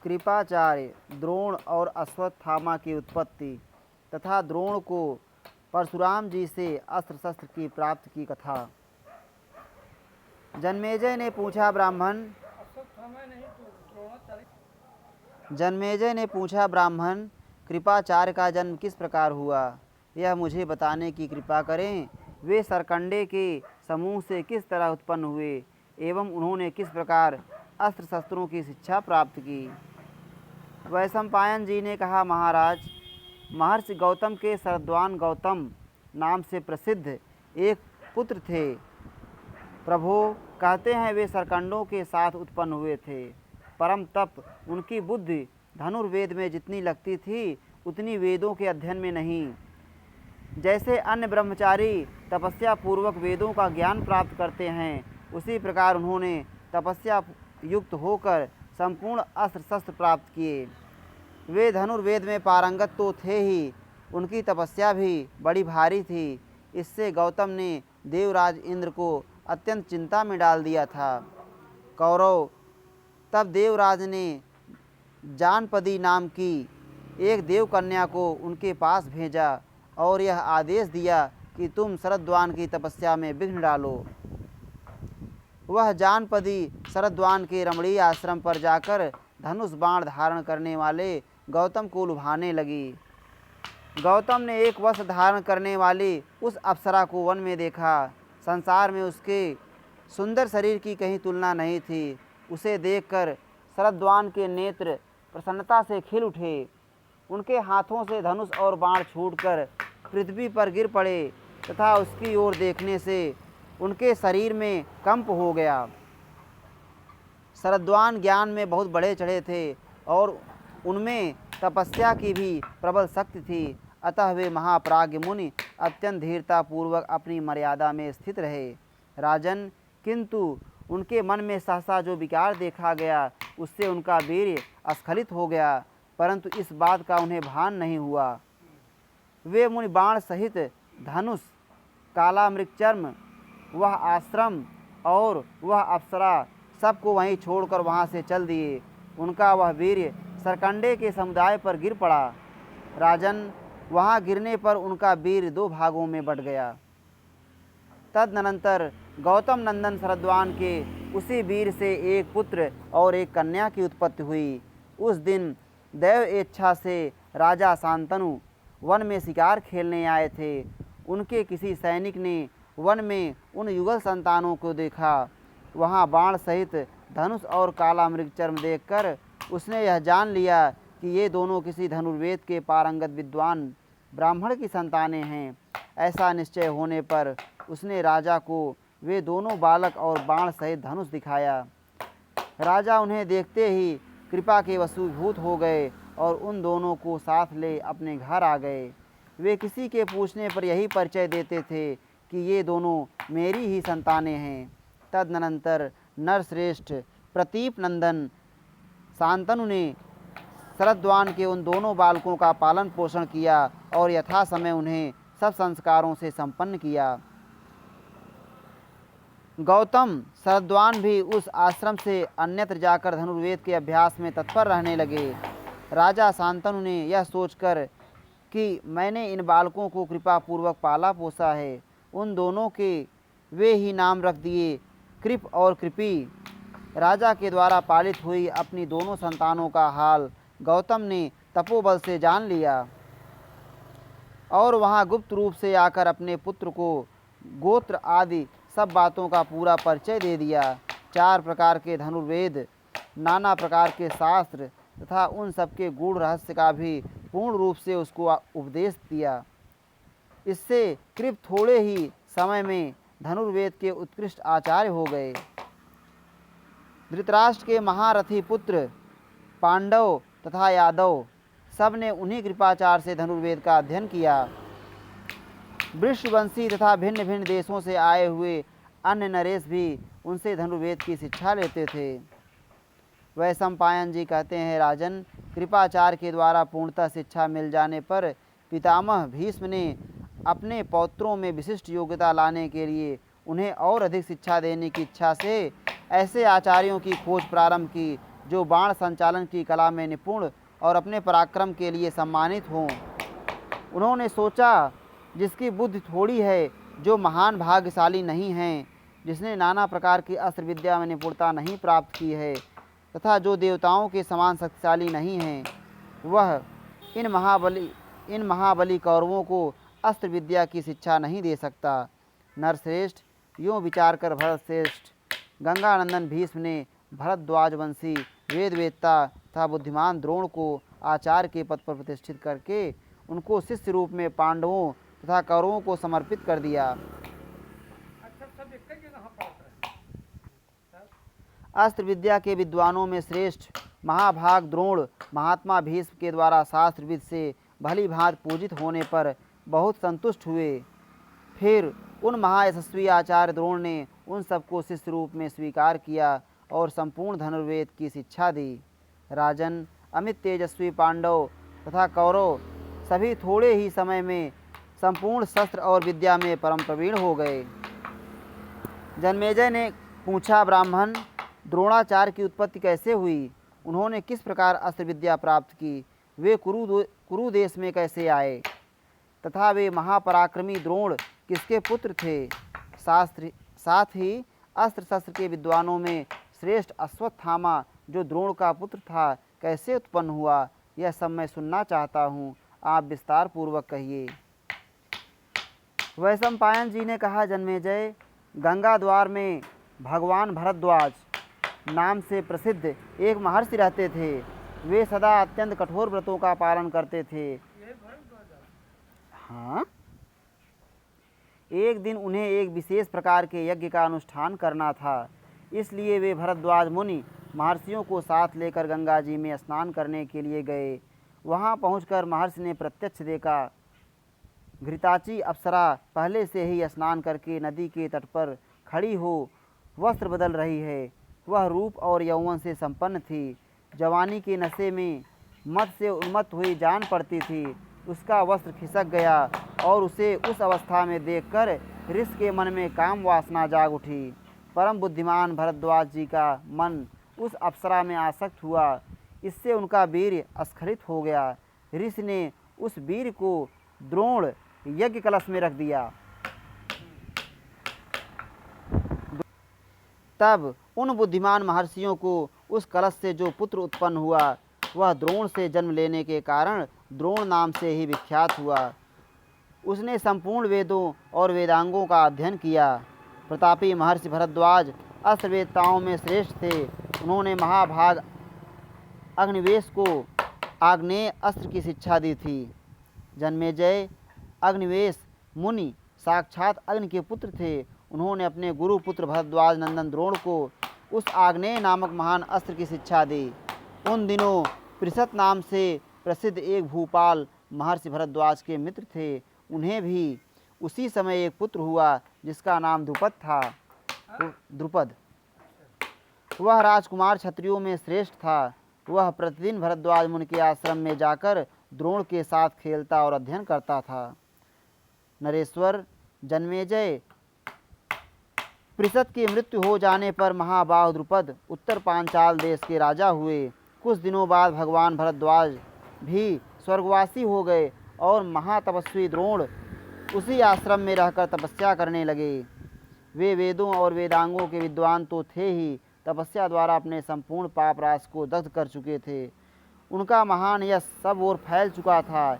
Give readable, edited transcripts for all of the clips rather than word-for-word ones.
कृपाचार्य द्रोण और अश्वत्थामा की उत्पत्ति तथा द्रोण को परशुराम जी से अस्त्र शस्त्र की प्राप्ति की कथा। जन्मेजय ने पूछा, ब्राह्मण कृपाचार्य का जन्म किस प्रकार हुआ, यह मुझे बताने की कृपा करें। वे सरकंडे के समूह से किस तरह उत्पन्न हुए एवं उन्होंने किस प्रकार अस्त्र शस्त्रों की शिक्षा प्राप्त की। वैशंपायन जी ने कहा, महाराज, महर्षि गौतम के शरद्वान गौतम नाम से प्रसिद्ध एक पुत्र थे। प्रभो, कहते हैं वे सरकंडों के साथ उत्पन्न हुए थे। परम तप उनकी बुद्धि धनुर्वेद में जितनी लगती थी उतनी वेदों के अध्ययन में नहीं। जैसे अन्य ब्रह्मचारी तपस्या पूर्वक वेदों का ज्ञान प्राप्त करते हैं, उसी प्रकार उन्होंने तपस्या युक्त होकर संपूर्ण अस्त्र शस्त्र प्राप्त किए। वे धनुर्वेद में पारंगत तो थे ही, उनकी तपस्या भी बड़ी भारी थी। इससे गौतम ने देवराज इंद्र को अत्यंत चिंता में डाल दिया था। कौरव तब देवराज ने जानपदी नाम की एक देवकन्या को उनके पास भेजा और यह आदेश दिया कि तुम शरद्वान की तपस्या में विघ्न डालो। वह जानपदी शरद्वान के रमणीय आश्रम पर जाकर धनुष बाण धारण करने वाले गौतम को लुभाने लगी। गौतम ने एक वस्त्र धारण करने वाली उस अप्सरा को वन में देखा। संसार में उसके सुंदर शरीर की कहीं तुलना नहीं थी। उसे देखकर शरद्वान के नेत्र प्रसन्नता से खिल उठे। उनके हाथों से धनुष और बाण छूटकर पृथ्वी पर गिर पड़े तथा उसकी ओर देखने से उनके शरीर में कंप हो गया। शरद्वान ज्ञान में बहुत बढ़े चढ़े थे और उनमें तपस्या की भी प्रबल शक्ति थी। अतः वे महाप्राज्ञ मुनि अत्यंत धीरता पूर्वक अपनी मर्यादा में स्थित रहे। राजन, किंतु उनके मन में सहसा जो विकार देखा गया उससे उनका वीर्य स्खलित हो गया, परंतु इस बात का उन्हें भान नहीं हुआ। वे मुनि बाण सहित धनुष, काला मृगचर्म, वह आश्रम और वह अप्सरा सबको वहीं छोड़कर वहां से चल दिए। उनका वह वीर्य सरकंडे के समुदाय पर गिर पड़ा। राजन, वहां गिरने पर उनका वीर 2 भागों में बट गया। तदनंतर गौतम नंदन शरद्वान के उसी वीर से एक पुत्र और एक कन्या की उत्पत्ति हुई। उस दिन दैव इच्छा से राजा शांतनु वन में शिकार खेलने आए थे। उनके किसी सैनिक ने वन में उन युगल संतानों को देखा। वहां बाण सहित धनुष और काला मृगचर्म देखकर उसने यह जान लिया कि ये दोनों किसी धनुर्वेद के पारंगत विद्वान ब्राह्मण की संतानें हैं। ऐसा निश्चय होने पर उसने राजा को वे दोनों बालक और बाण सहित धनुष दिखाया। राजा उन्हें देखते ही कृपा के वशीभूत हो गए और उन दोनों को साथ ले अपने घर आ गए। वे किसी के पूछने पर यही परिचय देते थे कि ये दोनों मेरी ही संतानें हैं। तदनंतर नरश्रेष्ठ प्रतीप नंदन शांतनु ने शरद्वान के उन दोनों बालकों का पालन पोषण किया और यथा समय उन्हें सब संस्कारों से संपन्न किया। गौतम शरद्वान भी उस आश्रम से अन्यत्र जाकर धनुर्वेद के अभ्यास में तत्पर रहने लगे। राजा शांतनु ने यह सोचकर कि मैंने इन बालकों को कृपापूर्वक पाला पोसा है, उन दोनों के वे ही नाम रख दिए, कृप और कृपी। राजा के द्वारा पालित हुई अपनी दोनों संतानों का हाल गौतम ने तपोबल से जान लिया और वहां गुप्त रूप से आकर अपने पुत्र को गोत्र आदि सब बातों का पूरा परिचय दे दिया। 4 प्रकार के धनुर्वेद, नाना प्रकार के शास्त्र तथा उन सबके गूढ़ रहस्य का भी पूर्ण रूप से उसको उपदेश दिया। इससे कृप थोड़े ही समय में धनुर्वेद के उत्कृष्ट आचार्य हो गए। धृतराष्ट्र के महारथी पुत्र पांडव तथा यादव सब ने उन्हीं कृपाचार्य से धनुर्वेद का अध्ययन किया। वृषवंशी तथा भिन्न भिन्न देशों से आए हुए अन्य नरेश भी उनसे धनुर्वेद की शिक्षा लेते थे। वैशंपायन जी कहते हैं, राजन, कृपाचार्य के द्वारा पूर्णतः शिक्षा मिल जाने पर पितामह भीष्म ने अपने पौत्रों में विशिष्ट योग्यता लाने के लिए उन्हें और अधिक शिक्षा देने की इच्छा से ऐसे आचार्यों की खोज प्रारंभ की जो बाण संचालन की कला में निपुण और अपने पराक्रम के लिए सम्मानित हों। उन्होंने सोचा, जिसकी बुद्धि थोड़ी है, जो महान भाग्यशाली नहीं हैं, जिसने नाना प्रकार की अस्त्र विद्या में निपुणता नहीं प्राप्त की है तथा जो देवताओं के समान शक्तिशाली नहीं हैं, वह इन महाबली कौरवों को अस्त्र विद्या की शिक्षा नहीं दे सकता। नरश्रेष्ठ, यूँ विचार कर भरतश्रेष्ठ गंगानंदन भीष्म ने भरद्वाज वंशी वेदवेत्ता तथा बुद्धिमान द्रोण को आचार्य के पद पर प्रतिष्ठित करके उनको शिष्य रूप में पांडवों तथा कौरवों को समर्पित कर दिया। अस्त्र विद्या के विद्वानों में श्रेष्ठ महाभाग द्रोण महात्मा भीष्म के द्वारा शास्त्रविद से भली भांति पूजित होने पर बहुत संतुष्ट हुए। फिर उन महायशस्वी आचार्य द्रोण ने उन सबको शिष्य रूप में स्वीकार किया और संपूर्ण धनुर्वेद की शिक्षा दी। राजन, अमित तेजस्वी पांडव तथा कौरव सभी थोड़े ही समय में संपूर्ण शस्त्र और विद्या में परम प्रवीण हो गए। जन्मेजय ने पूछा, ब्राह्मण, द्रोणाचार्य की उत्पत्ति कैसे हुई? उन्होंने किस प्रकार अस्त्र विद्या प्राप्त की? वे कुरु देश में कैसे आए तथा वे महापराक्रमी द्रोण किसके पुत्र थे? साथ ही अस्त्र शस्त्र के विद्वानों में श्रेष्ठ अश्वत्थामा जो द्रोण का पुत्र था कैसे उत्पन्न हुआ? यह सब मैं सुनना चाहता हूँ, आप विस्तार पूर्वक कहिए। वैशंपायन जी ने कहा, जन्मेजय, गंगा द्वार में भगवान भरद्वाज नाम से प्रसिद्ध एक महर्षि रहते थे। वे सदा अत्यंत कठोर व्रतों का पालन करते थे। हाँ, एक दिन उन्हें एक विशेष प्रकार के यज्ञ का अनुष्ठान करना था, इसलिए वे भरद्वाज मुनि महर्षियों को साथ लेकर गंगा जी में स्नान करने के लिए गए। वहां पहुंचकर महर्षि ने प्रत्यक्ष देखा, घृताची अप्सरा पहले से ही स्नान करके नदी के तट पर खड़ी हो वस्त्र बदल रही है। वह रूप और यौवन से संपन्न थी, जवानी के नशे में मत से उन्मत्त हुई जान पड़ती थी। उसका वस्त्र खिसक गया और उसे उस अवस्था में देखकर ऋषि के मन में काम वासना जाग उठी। परम बुद्धिमान भरद्वाज जी का मन उस अप्सरा में आसक्त हुआ, इससे उनका वीर स्खलित हो गया। ऋषि ने उस वीर को द्रोण यज्ञ कलश में रख दिया। तब उन बुद्धिमान महर्षियों को उस कलश से जो पुत्र उत्पन्न हुआ वह द्रोण से जन्म लेने के कारण द्रोण नाम से ही विख्यात हुआ। उसने संपूर्ण वेदों और वेदांगों का अध्ययन किया। प्रतापी महर्षि भरद्वाज अस्त्रवेत्ताओं में श्रेष्ठ थे। उन्होंने महाभाग अग्निवेश को आग्नेय अस्त्र की शिक्षा दी थी। जन्मेजय, अग्निवेश मुनि साक्षात अग्नि के पुत्र थे। उन्होंने अपने गुरु पुत्र भरद्वाज नंदन द्रोण को उस आग्नेय नामक महान अस्त्र की शिक्षा दी। उन दिनों पृषत नाम से प्रसिद्ध एक भूपाल महर्षि भरद्वाज के मित्र थे। उन्हें भी उसी समय एक पुत्र हुआ जिसका नाम द्रुपद। वह राजकुमार क्षत्रियों में श्रेष्ठ था। वह प्रतिदिन भरद्वाज मुनि के आश्रम में जाकर द्रोण के साथ खेलता और अध्ययन करता था। नरेश्वर, जन्मेजय, पृषत की मृत्यु हो जाने पर महाबाहु द्रुपद उत्तर पांचाल देश के राजा हुए। कुछ दिनों बाद भगवान भरद्वाज भी स्वर्गवासी हो गए और महातपस्वी द्रोण उसी आश्रम में रहकर तपस्या करने लगे। वे वेदों और वेदांगों के विद्वान तो थे ही, तपस्या द्वारा अपने संपूर्ण पाप राशि को दग्ध कर चुके थे। उनका महान यश सब ओर फैल चुका था।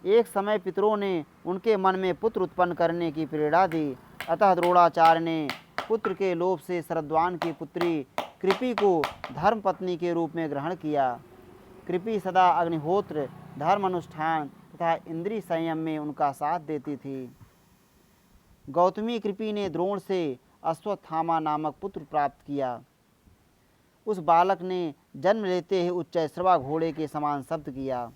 एक समय पितरों ने उनके मन में पुत्र उत्पन्न करने की प्रेरणा दी। अतः द्रोणाचार्य ने पुत्र के लोभ से शरद्वान की पुत्री कृपि को धर्मपत्नी के रूप में ग्रहण किया। कृपि सदा अग्निहोत्र, धर्म अनुष्ठान तथा इंद्रिय संयम में उनका साथ देती थी। गौतमी कृपि ने द्रोण से अश्वत्थामा नामक पुत्र प्राप्त किया। उस बालक ने जन्म लेते ही उच्चैश्रवा घोड़े के समान शब्द किया।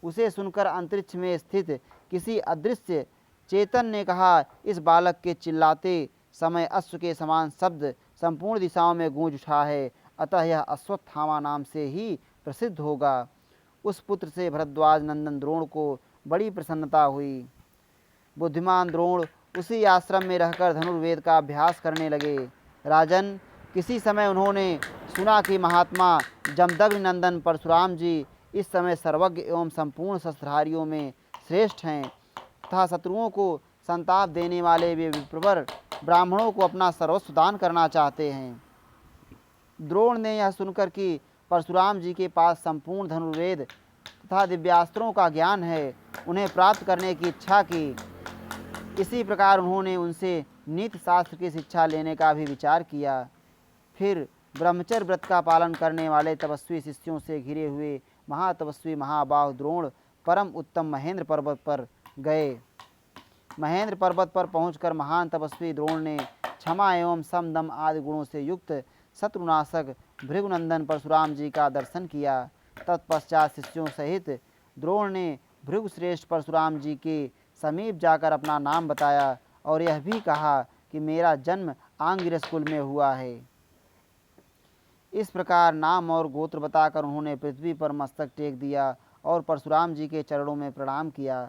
उसे सुनकर अंतरिक्ष में स्थित किसी अदृश्य चेतन ने कहा, इस बालक के चिल्लाते समय अश्व के समान शब्द संपूर्ण दिशाओं में गूंज उठा है, अतः यह अश्वत्थामा नाम से ही प्रसिद्ध होगा। उस पुत्र से भरद्वाज नंदन द्रोण को बड़ी प्रसन्नता हुई। बुद्धिमान द्रोण उसी आश्रम में रहकर धनुर्वेद का अभ्यास करने लगे। राजन, किसी समय उन्होंने सुना कि महात्मा जमदग्नि नंदन परशुराम जी इस समय सर्वज्ञ एवं संपूर्ण शस्त्रधारियों में श्रेष्ठ हैं तथा शत्रुओं को संताप देने वाले वे विप्रवर ब्राह्मणों को अपना सर्वस्व दान करना चाहते हैं। द्रोण ने यह सुनकर कि परशुराम जी के पास संपूर्ण धनुर्वेद तथा दिव्यास्त्रों का ज्ञान है, उन्हें प्राप्त करने की इच्छा की। इसी प्रकार उन्होंने उनसे नीति शास्त्र की शिक्षा लेने का भी विचार किया। फिर ब्रह्मचर्य व्रत का पालन करने वाले तपस्वी शिष्यों से घिरे हुए महातपस्वी महाबाहु द्रोण परम उत्तम महेंद्र पर्वत पर गए। महेंद्र पर्वत पर पहुंचकर महान तपस्वी द्रोण ने क्षमा एवं समदम आदि गुणों से युक्त शत्रुनाशक भृगुनंदन परशुराम जी का दर्शन किया। तत्पश्चात शिष्यों सहित द्रोण ने भृगुश्रेष्ठ परशुराम जी के समीप जाकर अपना नाम बताया और यह भी कहा कि मेरा जन्म आंगिरस कुल में हुआ है। इस प्रकार नाम और गोत्र बताकर उन्होंने पृथ्वी पर मस्तक टेक दिया और परशुराम जी के चरणों में प्रणाम किया।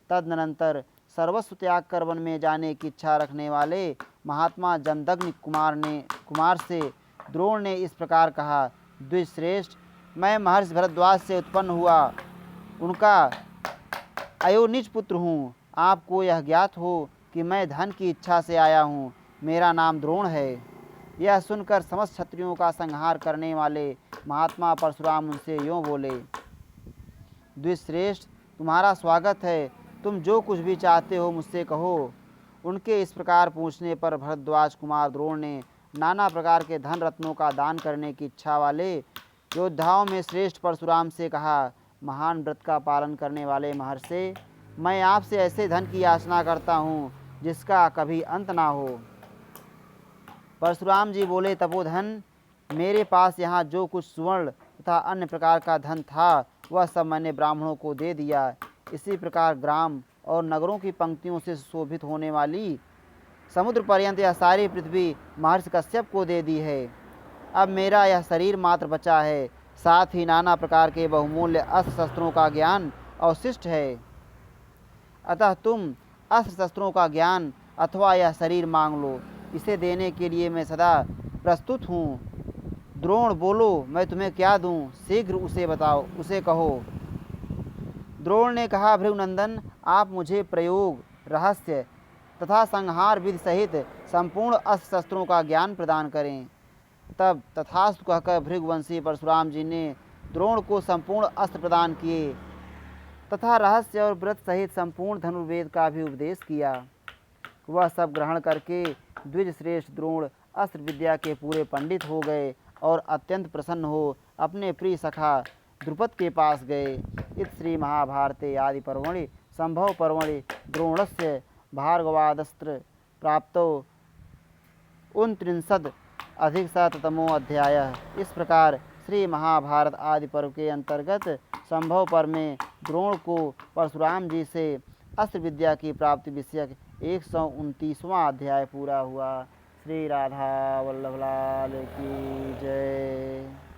तदनंतर सर्वस्व त्याग कर वन में जाने की इच्छा रखने वाले महात्मा जमदग्नि कुमार से द्रोण ने इस प्रकार कहा, द्विजश्रेष्ठ, मैं महर्षि भरद्वाज से उत्पन्न हुआ उनका अयोनिज पुत्र हूँ। आपको यह ज्ञात हो कि मैं धन की इच्छा से आया हूँ। मेरा नाम द्रोण है। यह सुनकर समस्त क्षत्रियों का संहार करने वाले महात्मा परशुराम उनसे यूँ बोले, द्विजश्रेष्ठ, तुम्हारा स्वागत है। तुम जो कुछ भी चाहते हो मुझसे कहो। उनके इस प्रकार पूछने पर भरद्वाज कुमार द्रोण ने नाना प्रकार के धन रत्नों का दान करने की इच्छा वाले योद्धाओं में श्रेष्ठ परशुराम से कहा, महान व्रत का पालन करने वाले महर्षि, मैं आपसे ऐसे धन की याचना करता हूँ जिसका कभी अंत ना हो। परशुराम जी बोले, तपोधन, मेरे पास यहाँ जो कुछ सुवर्ण तथा अन्य प्रकार का धन था वह सब मैंने ब्राह्मणों को दे दिया। इसी प्रकार ग्राम और नगरों की पंक्तियों से शोभित होने वाली समुद्र पर्यंत यह सारी पृथ्वी महर्षि कश्यप को दे दी है। अब मेरा यह शरीर मात्र बचा है, साथ ही नाना प्रकार के बहुमूल्य अस्त्र शस्त्रों का ज्ञान अवशिष्ट है। अतः तुम अस्त्र शस्त्रों का ज्ञान अथवा यह शरीर मांग लो, इसे देने के लिए मैं सदा प्रस्तुत हूँ। द्रोण बोलो, मैं तुम्हें क्या दूँ? शीघ्र उसे बताओ, उसे कहो। द्रोण ने कहा, भृगुनंदन, आप मुझे प्रयोग, रहस्य तथा संहार विधि सहित संपूर्ण अस्त्र शस्त्रों का ज्ञान प्रदान करें। तब तथास्तु कहकर भृगुवंशी परशुराम जी ने द्रोण को संपूर्ण अस्त्र प्रदान किए तथा रहस्य और व्रत सहित संपूर्ण धनुर्वेद का भी उपदेश किया। वह सब ग्रहण करके द्विजश्रेष्ठ द्रोण अस्त्र विद्या के पूरे पंडित हो गए और अत्यंत प्रसन्न हो अपने प्रिय सखा द्रुपद के पास गए। इत श्री महाभारते आदि पर्वणि संभव पर्वणि द्रोणस्य भार्गवादस्त्र प्राप्तो 39 अधिक शततमो अध्याय। इस प्रकार श्री महाभारत आदि पर्व के अंतर्गत संभव पर्व में द्रोण को परशुराम जी से अस्त्र विद्या की प्राप्ति विषयक 129वां अध्याय पूरा हुआ। श्री राधा वल्लभ लाल की जय।